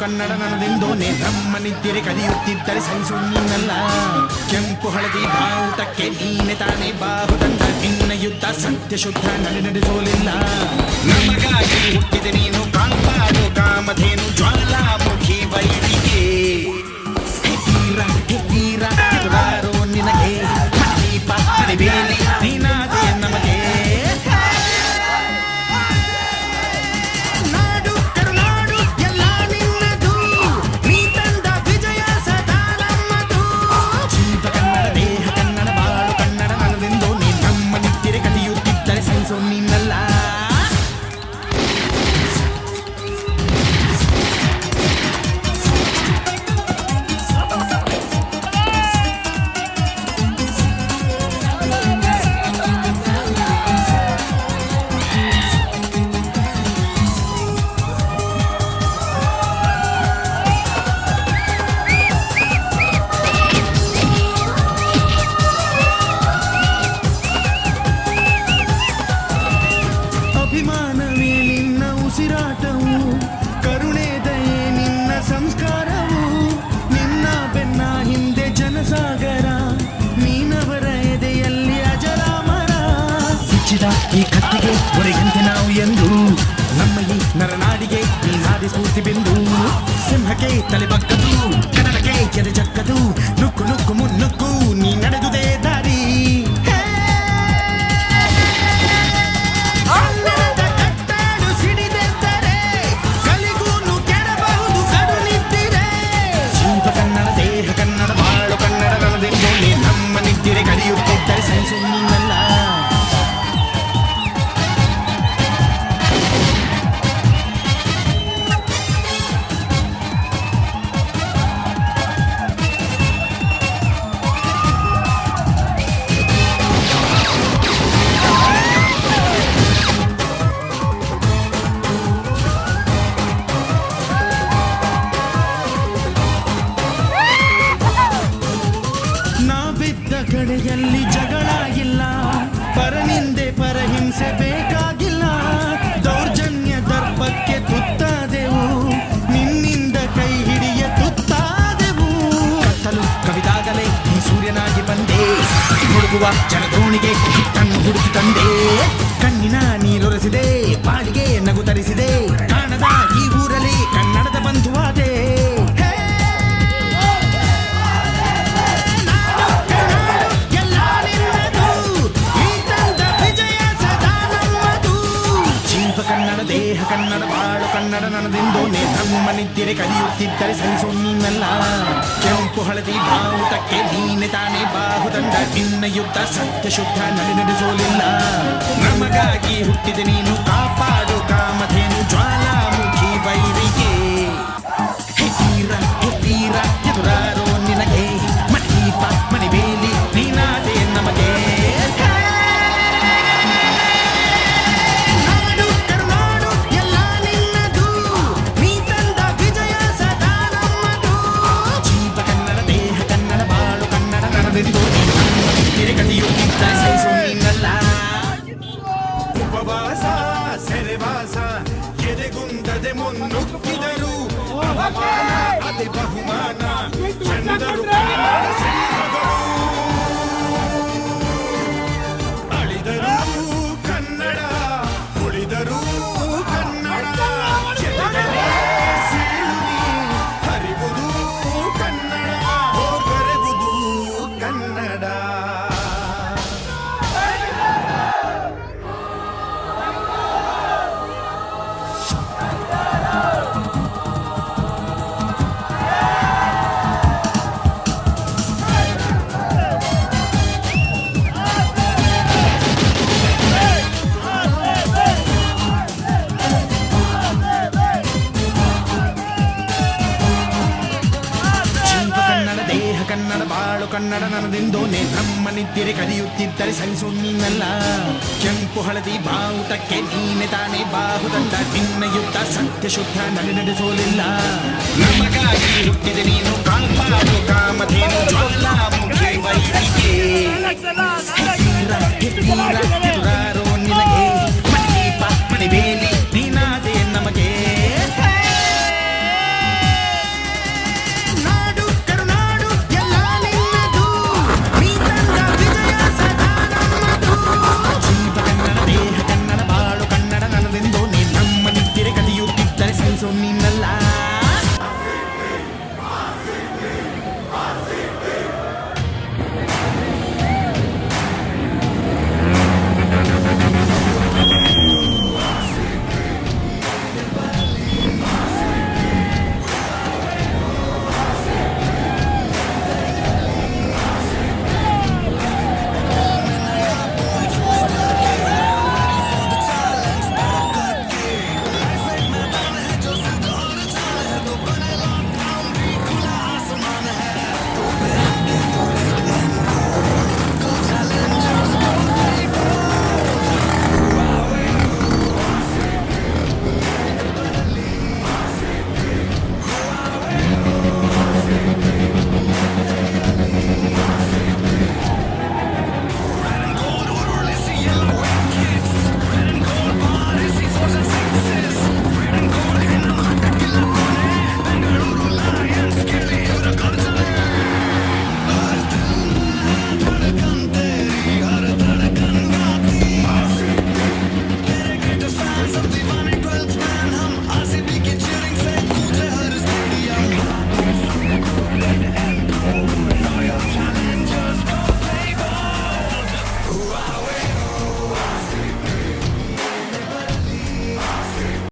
ಕನ್ನಡ ನನ್ನದೆಂದೋನೆ ನಮ್ಮ ನಿದ್ದಿರೆ ಕದಿಯುತ್ತಿದ್ದರೆ ಸಹಿಸು ನೀನಲ್ಲ. ಕೆಂಪು ಹಳದಿ ಬಾವುಟಕ್ಕೆ ನೀನೆ ತಾನೇ ಬಾಹುದಂಡ, ನಿನ್ನ ಯುದ್ಧ ಸತ್ಯ ಶುದ್ಧ ನಡೆಸೋಲಿಲ್ಲ. ನಮಗಾಗಿ ಹುಟ್ಟಿದೆ ನೀನು ಕಾಪಾಡು ಕಾಮಧೇನು ಜ್ವಾಲಾಮುಖಿ ವೈರಿಗೆ. ತೀರ ಎದುರಾರೋ ನಿನಗೆ ದೀಪ ಬೇಲಿ ನೀನಾದೆ ನಮಗೆ. ಅಭಿಮಾನವೇ ನಿನ್ನ ಉಸಿರಾಟವು, ಕರುಣೆ ದಯೆ ನಿನ್ನ ಸಂಸ್ಕಾರವು. ನಿನ್ನ ಬೆನ್ನ ಹಿಂದೆ ಜನಸಾಗರ, ನೀನವರ ಎದೆಯಲ್ಲಿ ಅಜರಾಮರ. ಸಿಕ್ಕಿದ ಈ ಕತ್ತಿಗೆ ಹೊರೆಯಂತೆ ನಾವು ಎಂದು, ನಮ್ಮ ಈ ನರನಾಡಿಗೆ ನೀನಾದಿ ಸ್ಫೂರ್ತಿ ಬಿಂದು. ಸಿಂಹಕ್ಕೆ ತಲೆ ಬಗ್ಗದು, ಕನ್ನಡಕ್ಕೆ ಎದೆ ಜಕ್ಕದು, ನುಕ್ಕು ನುಕ್ಕು ಮುನ್ನುಕ್ಕು ನೀ ನಡೆದುದೇ ದಾರಿ. ನಮ್ಮ ನಿದ್ದಿರೆ ಕಲಿಯುತ್ತಿದ್ದರೆ ಸಹಿಸು ನೀನಲ್ಲ. ಕಡೆಯಲ್ಲಿ ಜಗಳ ಇಲ್ಲ, ಪರನಿಂದೆ ಪರಹಿಂಸೆ ಬೇಕಾಗಿಲ್ಲ. ದೌರ್ಜನ್ಯ ದರ್ಪಕ್ಕೆ ತುತ್ತಾದೆವು, ನಿನ್ನಿಂದ ಕೈ ಹಿಡಿಯ ತುತ್ತಾದೆವು. ಕತ್ತಲು ಕವಿದಾಗಲೇ ಈ ಸೂರ್ಯನಾಗಿ ಬಂದೆ, ಹುಡುಗುವ ಜನದೋಣಿಗೆ ಹಿಟ್ಟನ್ನು ಹುಡುಕಿ ತಂದೆ. ಕಣ್ಣಿನ ನೀರೊರೆಸಿದೆ, ಬಾಳಿಗೆ ನಗು ತರಿಸಿದೆ, ಕಾಣದ ಈ ಊರಲ್ಲಿ ಕನ್ನಡದ ಬಂಧುವಾದೆ. ಕನ್ನಡ ದೇಹ ಕನ್ನಡ ಬಾಳು ಕನ್ನಡ ನನ್ನದೆಂದೋನೆ ನಮ್ಮ ನಿದ್ದಿರೆ ಕಲಿಯುತ್ತಿದ್ದರೆ ಸಹಿಸು ನೀನಲ್ಲ. ಕೆಂಪು ಹಳದಿ ಬಾವುಟಕ್ಕೆ ನೀನೆ ತಾನೇ ಬಾಹುದಂಡ, ನಿನ್ನ ಯುದ್ಧ ಸತ್ಯ ಶುದ್ಧ ನಡೆಸೋಲಿಲ್ಲ. ನಮಗಾಗಿ ಹುಟ್ಟಿದೆ ನೀನು ಕಾಪಾಡು ಕಾಮಧೇನು ಜ್ವಾಲಾಮುಖಿ ವೈರಿಗೆ. ತೀರ ಎದುರಾರೋ ನಿನಗೆ ಮಣೀಪ ಮಣಿಬೇಲಿ ನೀನಾದೆ ನಮಗೆ. ಉಪವಾಸ ಸೆರೆವಾಸ ಎದೆಗುಂದದೆ ಮುನ್ನುಗ್ಗಿದರು, ಅವಮಾನ ಅತಿ ಬಹುಮಾನ ಚಂದರು ಅಳಿದರು ಕನ್ನಡ, ಉಳಿದರು ಕನ್ನಡ. ಹರಿವುದು ಕನ್ನಡ, ಹೋಗರೆವುದು ಕನ್ನಡ. ಕನ್ನಡ ಬಾಳು ಕನ್ನಡ ನನ್ನದೆಂದೋನೆ ನಮ್ಮ ನಿದ್ದಿರೆ ಕಲಿಯುತ್ತಿದ್ದರೆ ಸಹಿಸು ನೀನಲ್ಲ. ಕೆಂಪು ಹಳದಿ ಬಾವುಟಕ್ಕೆ ನೀನೆ ತಾನೇ ಬಾಹುದಂಡ, ನಿನ್ನ ಯುದ್ಧ ಸತ್ಯ ಶುದ್ಧ ನಡೆಸೋಲಿಲ್ಲ. ನಮಗಾಗಿ ಹುಟ್ಟಿದೆ ನೀನು ಕಾಪಾಡು ಕಾಮಧೇನು ಜ್ವಾಲ